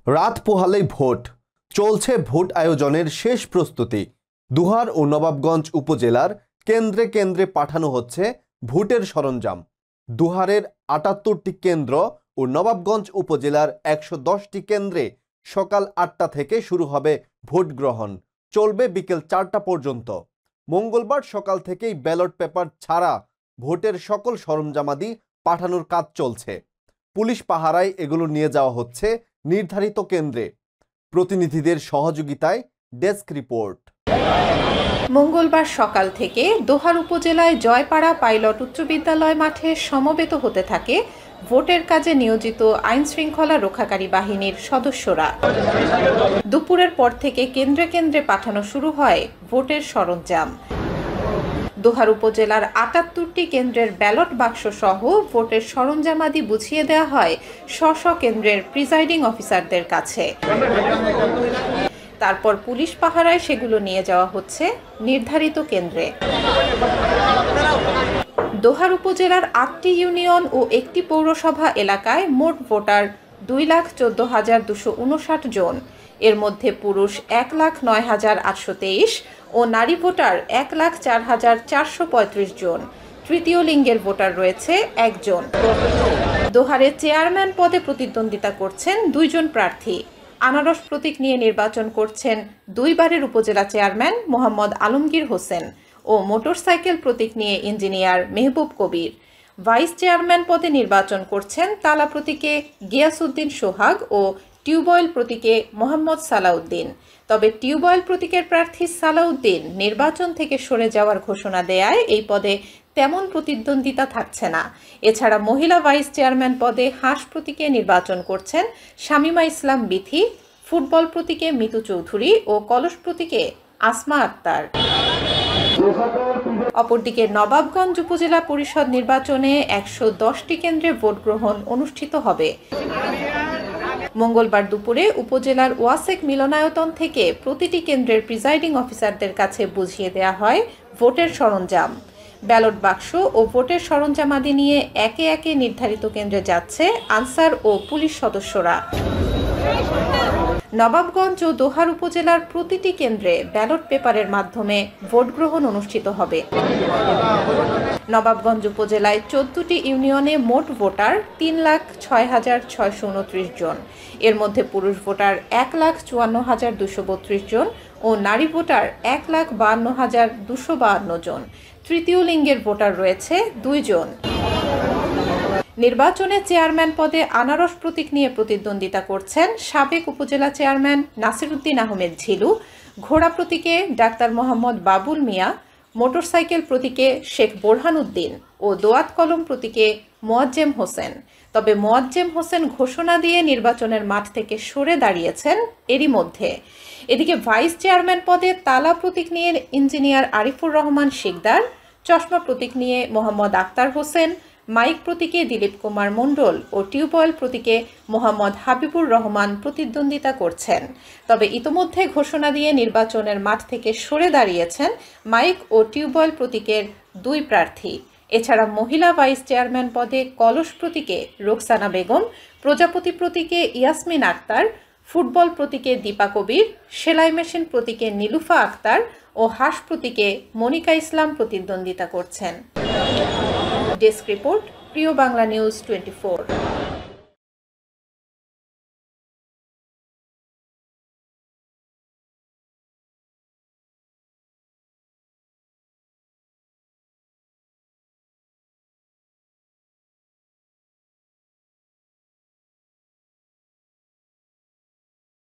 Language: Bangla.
রাত পোহালেই ভোট চলছে। ভোট আয়োজনের শেষ প্রস্তুতি। দুহার ও নবাবগঞ্জ উপজেলার কেন্দ্রে কেন্দ্রে পাঠানো হচ্ছে ভোটের সরঞ্জাম। দুহারের ৭৮টি কেন্দ্র ও নবাবগঞ্জ উপজেলার ১১০টি কেন্দ্রে সকাল ৮টা থেকে শুরু হবে ভোট গ্রহণ, চলবে বিকেল ৪টা পর্যন্ত। মঙ্গলবার সকাল থেকেই ব্যালট পেপার ছাড়া ভোটের সকল সরঞ্জামাদি পাঠানোর কাজ চলছে। পুলিশ পাহারায় এগুলো নিয়ে যাওয়া হচ্ছে নির্ধারিত কেন্দ্রে। প্রতিনিধিদের সহযোগিতায় ডেস্ক রিপোর্ট। মঙ্গলবার সকাল থেকে দোহার উপজেলায় জয়পাড়া পাইলট উচ্চ বিদ্যালয় মাঠে সমবেত হতে থাকে ভোটের কাজে নিয়োজিত আইন শৃঙ্খলা রক্ষাকারী বাহিনীর সদস্যরা। দুপুরের পর থেকে কেন্দ্রে কেন্দ্রে পাঠানো শুরু হয় ভোটের সরঞ্জাম। দোহার উপজেলার ৭৮টি কেন্দ্রের ব্যালট বাক্স সহ ভোটের সরঞ্জামাদি বুঝিয়ে দেওয়া হয় স্ব কেন্দ্রের প্রিজাইডিং অফিসারদের কাছে। তারপর পুলিশ পাহারায় সেগুলো নিয়ে যাওয়া হচ্ছে নির্ধারিত কেন্দ্রে। দোহার উপজেলার ৮টি ইউনিয়ন ও একটি পৌরসভা এলাকায় মোট ভোটার ২,১৪,২৫৯ জন। এর মধ্যে পুরুষ ১,০৯,৮২৩ ও নারী ভোটার ১,০৪,৪৩৫ জন। তৃতীয় লিঙ্গের ভোটার রয়েছে ১ জন। দোহারে চেয়ারম্যান পদে প্রতিদ্বন্দ্বিতা করছেন ২ জন প্রার্থী। আনারস প্রতীক নিয়ে নির্বাচন করছেন ২ বারের উপজেলা চেয়ারম্যান মোহাম্মদ আলমগীর হোসেন ও মোটরসাইকেল প্রতীক নিয়ে ইঞ্জিনিয়ার মেহবুব কবির। ভাইস চেয়ারম্যান পদে নির্বাচন করছেন তালা প্রতীকে গিয়াসউদ্দিন সোহাগ ও টিউবওয়েল প্রতীকে মোহাম্মদ সালাউদ্দিন। তবে টিউবওয়েল প্রতীকের প্রার্থী সালাউদ্দিন নির্বাচন থেকে সরে যাওয়ার ঘোষণা দেয়ায় এই পদে তেমন প্রতিদ্বন্দ্বিতা থাকছে না। এছাড়া মহিলা ভাইস চেয়ারম্যান পদে হাঁস প্রতীকে নির্বাচন করছেন শামীমা ইসলাম বিথি, ফুটবল প্রতীকে মিতু চৌধুরী ও কলস প্রতীকে আসমা আক্তার। অপরদিকে নবাবগঞ্জ উপজেলা পরিষদ নির্বাচনে ১১০টি কেন্দ্রে ভোট গ্রহণ অনুষ্ঠিত হবে। মঙ্গলবার দুপুরে উপজেলার ওয়াসেক মিলনায়তন থেকে প্রতিটি কেন্দ্রের প্রিজাইডিং অফিসারদের কাছে বুঝিয়ে দেওয়া হয় ভোটের সরঞ্জাম। ব্যালট বাক্স ও ভোটের সরঞ্জামাদি নিয়ে একে একে নির্ধারিত কেন্দ্রে যাচ্ছে আনসার ও পুলিশ সদস্যরা। নবাবগঞ্জ ও দোহার উপজেলার প্রতিটি কেন্দ্রে ব্যালট পেপারের মাধ্যমে ভোট গ্রহণ অনুষ্ঠিত হবে। নবাবগঞ্জ উপজেলায় ১৪টি ইউনিয়নে মোট ভোটার ৩,০৬,৬২৯ জন। এর মধ্যে পুরুষ ভোটার ১,৫৪,২৩২ জন ও নারী ভোটার ১,৫২,২৫২ জন। তৃতীয় লিঙ্গের ভোটার রয়েছে ২ জন। নির্বাচনে চেয়ারম্যান পদে আনারস প্রতীক নিয়ে প্রতিদ্বন্দ্বিতা করছেন সাবেক উপজেলা চেয়ারম্যান নাসিরউদ্দিন আহমেদ ঝিলু, ঘোড়া প্রতীকে ডাক্তার মোহাম্মদ বাবুল মিয়া, মোটরসাইকেল প্রতীকে শেখ বোরহান উদ্দিন ও দোয়াত কলম প্রতীকে মোয়াজ্জেম হোসেন। তবে মোয়াজ্জেম হোসেন ঘোষণা দিয়ে নির্বাচনের মাঠ থেকে সরে দাঁড়িয়েছেন এরই মধ্যে। এদিকে ভাইস চেয়ারম্যান পদে তালা প্রতীক নিয়ে ইঞ্জিনিয়ার আরিফুর রহমান শিকদার, চশমা প্রতীক নিয়ে মোহাম্মদ আক্তার হোসেন, মাইক প্রতীকে দিলীপ কুমার মণ্ডল ও টিউবওয়েল প্রতীকে মোহাম্মদ হাবিবুর রহমান প্রতিদ্বন্দ্বিতা করছেন। তবে ইতোমধ্যে ঘোষণা দিয়ে নির্বাচনের মাঠ থেকে সরে দাঁড়িয়েছেন মাইক ও টিউবওয়েল প্রতীকের ২ প্রার্থী। এছাড়া মহিলা ভাইস চেয়ারম্যান পদে কলস প্রতীকে রোকসানা বেগম, প্রজাপতি প্রতীকে ইয়াসমিন আক্তার, ফুটবল প্রতীকে দীপা কবির, সেলাই মেশিন প্রতীকে নীলুফা আক্তার ও হাঁস প্রতীকে মনিকা ইসলাম প্রতিদ্বন্দ্বিতা করছেন। ডেস্ক রিপোর্ট, প্রিয় বাংলা নিউজ 24।